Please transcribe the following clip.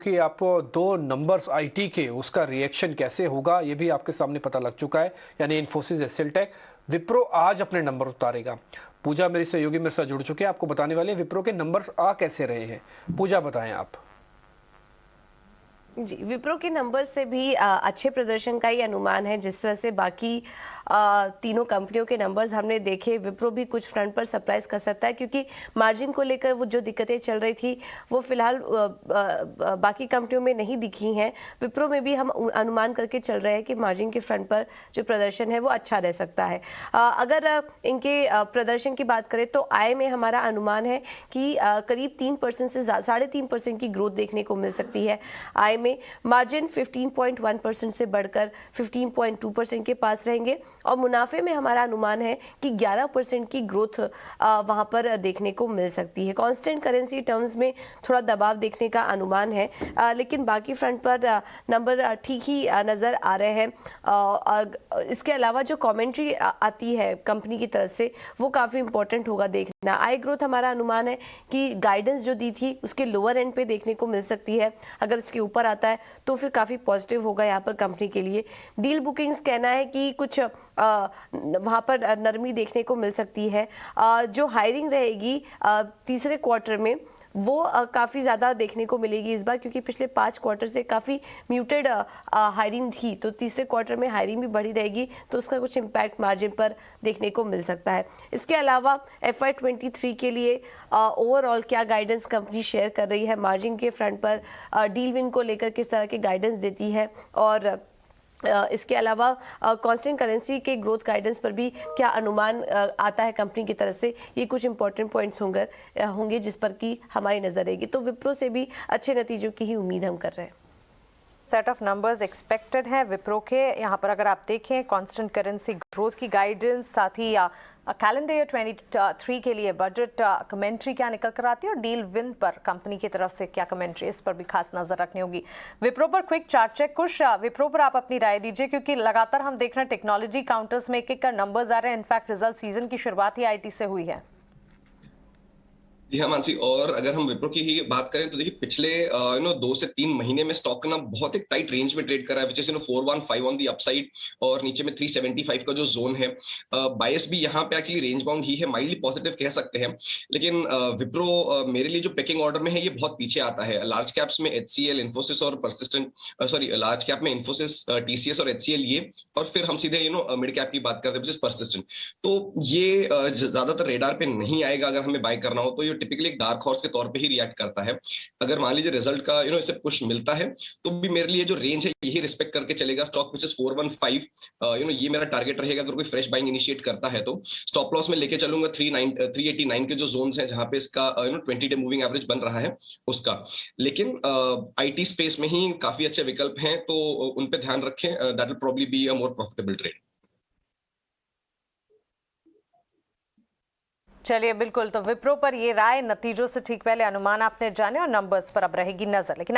कि आपको दो नंबर्स आईटी के उसका रिएक्शन कैसे होगा ये भी आपके सामने पता लग चुका है, यानी इन्फोसिस, एसएलटेक। विप्रो आज अपने नंबर उतारेगा। पूजा मेरी सहयोगी मेरे साथ जुड़ चुके हैं, आपको बताने वाले विप्रो के नंबर्स आ कैसे रहे हैं। पूजा बताएं आप। जी, विप्रो के नंबर से भी अच्छे प्रदर्शन का ही अनुमान है। जिस तरह से बाकी तीनों कंपनियों के नंबर्स हमने देखे, विप्रो भी कुछ फ्रंट पर सरप्राइज कर सकता है, क्योंकि मार्जिन को लेकर वो जो दिक्कतें चल रही थी वो फिलहाल बाकी कंपनियों में नहीं दिखी हैं। विप्रो में भी हम अनुमान करके चल रहे हैं कि मार्जिन के फ्रंट पर जो प्रदर्शन है वो अच्छा रह सकता है। अगर इनके प्रदर्शन की बात करें तो आय में हमारा अनुमान है कि करीब 3% से 3.5% की ग्रोथ देखने को मिल सकती है। आय में मार्जिन 15.1% से बढ़कर 15.2% के पास रहेंगे और मुनाफे में हमारा अनुमान है कि 11% की ग्रोथ वहां पर देखने को मिल सकती है। कांस्टेंट करेंसी टर्म्स में थोड़ा दबाव देखने का अनुमान है, लेकिन बाकी फ्रंट पर नंबर ठीक ही नजर आ रहे हैं। और इसके अलावा जो कमेंट्री आती है कंपनी की तरफ से वो काफी इंपॉर्टेंट होगा देखना। आय ग्रोथ हमारा अनुमान है कि गाइडेंस जो दी थी उसके लोअर एंड पे देखने को मिल सकती है। अगर इसके ऊपर आता है तो फिर काफी पॉजिटिव होगा यहाँ पर कंपनी के लिए। डील बुकिंग्स कहना है कि कुछ वहां पर नरमी देखने को मिल सकती है। जो हायरिंग रहेगी तीसरे क्वार्टर में वो काफ़ी ज़्यादा देखने को मिलेगी इस बार, क्योंकि पिछले 5 क्वार्टर से काफ़ी म्यूटेड हायरिंग थी, तो तीसरे क्वार्टर में हायरिंग भी बढ़ी रहेगी, तो उसका कुछ इम्पैक्ट मार्जिन पर देखने को मिल सकता है। इसके अलावा FY23 के लिए ओवरऑल क्या गाइडेंस कंपनी शेयर कर रही है, मार्जिन के फ्रंट पर डील विन को लेकर किस तरह के गाइडेंस देती है, और इसके अलावा कांस्टेंट करेंसी के ग्रोथ गाइडेंस पर भी क्या अनुमान आता है कंपनी की तरफ से, ये कुछ इंपॉर्टेंट पॉइंट्स होंगे जिस पर की हमारी नजर रहेगी। तो विप्रो से भी अच्छे नतीजों की ही उम्मीद हम कर रहे हैं। सेट ऑफ नंबर्स एक्सपेक्टेड हैं विप्रो के। यहाँ पर अगर आप देखें कांस्टेंट करेंसी ग्रोथ की गाइडेंस, साथ ही कैलेंडर ईयर 23 के लिए बजट कमेंट्री क्या निकल कर आती है और डील विन पर कंपनी की तरफ से क्या कमेंट्री, इस पर भी खास नजर रखनी होगी। विप्रो पर क्विक चार्ट चेक। कुछ विप्रो पर आप अपनी राय दीजिए, क्योंकि लगातार हम देख रहे हैं टेक्नोलॉजी काउंटर्स में एक एक का नंबर्स आ रहे हैं। इनफैक्ट रिजल्ट सीजन की शुरुआत ही आईटी से हुई है। जी हाँ मानसी, और अगर हम विप्रो की ही बात करें तो देखिए पिछले 2 से 3 महीने में स्टॉक ना बहुत एक टाइट रेंज में ट्रेड कर रहा है, which is 415 on the upside और नीचे में 375 का जो जोन है। बायस भी यहाँ पे एक्चुअली रेंज बाउंड ही है, माइल्डली पॉजिटिव कह सकते हैं। लेकिन विप्रो मेरे लिए जो पेकिंग ऑर्डर में है ये बहुत पीछे आता है। लार्ज कैप्स में HCL, इन्फोसिस और परसिस्टेंट, सॉरी लार्ज कैप में इन्फोसिस, TCS और HCL ये, और फिर हम सीधे मिड कैप की बात करते हैं विच इज परसिस्टेंट। तो ये ज्यादातर रेडार पे नहीं आएगा अगर हमें बाय करना हो, तो ये टिपिकली एक डार्क हॉर्स के तौर पे ही रिएक्ट करता है। अगर मान लीजिए रिजल्ट का इसे पुश मिलता है तो भी मेरे लिए जो रेंज है यही रिस्पेक्ट करके चलेगा स्टॉक, विच इज 415। ये मेरा टारगेट रहेगा अगर कोई फ्रेश बाइंग इनिशिएट करता है तो। स्टॉप लॉस में लेके चलूंगा 389 के जो जोन्स हैं जहां पे इसका 20 डे मूविंग एवरेज बन रहा है उसका। लेकिन आईटी स्पेस में ही काफी अच्छे विकल्प हैं, तो उन पे ध्यान रखें। That will probably be a more profitable trade. चलिए, बिल्कुल। तो विप्रो पर ये राय, नतीजों से ठीक पहले अनुमान आपने जाने और नंबर्स पर अब रहेगी नजर। लेकिन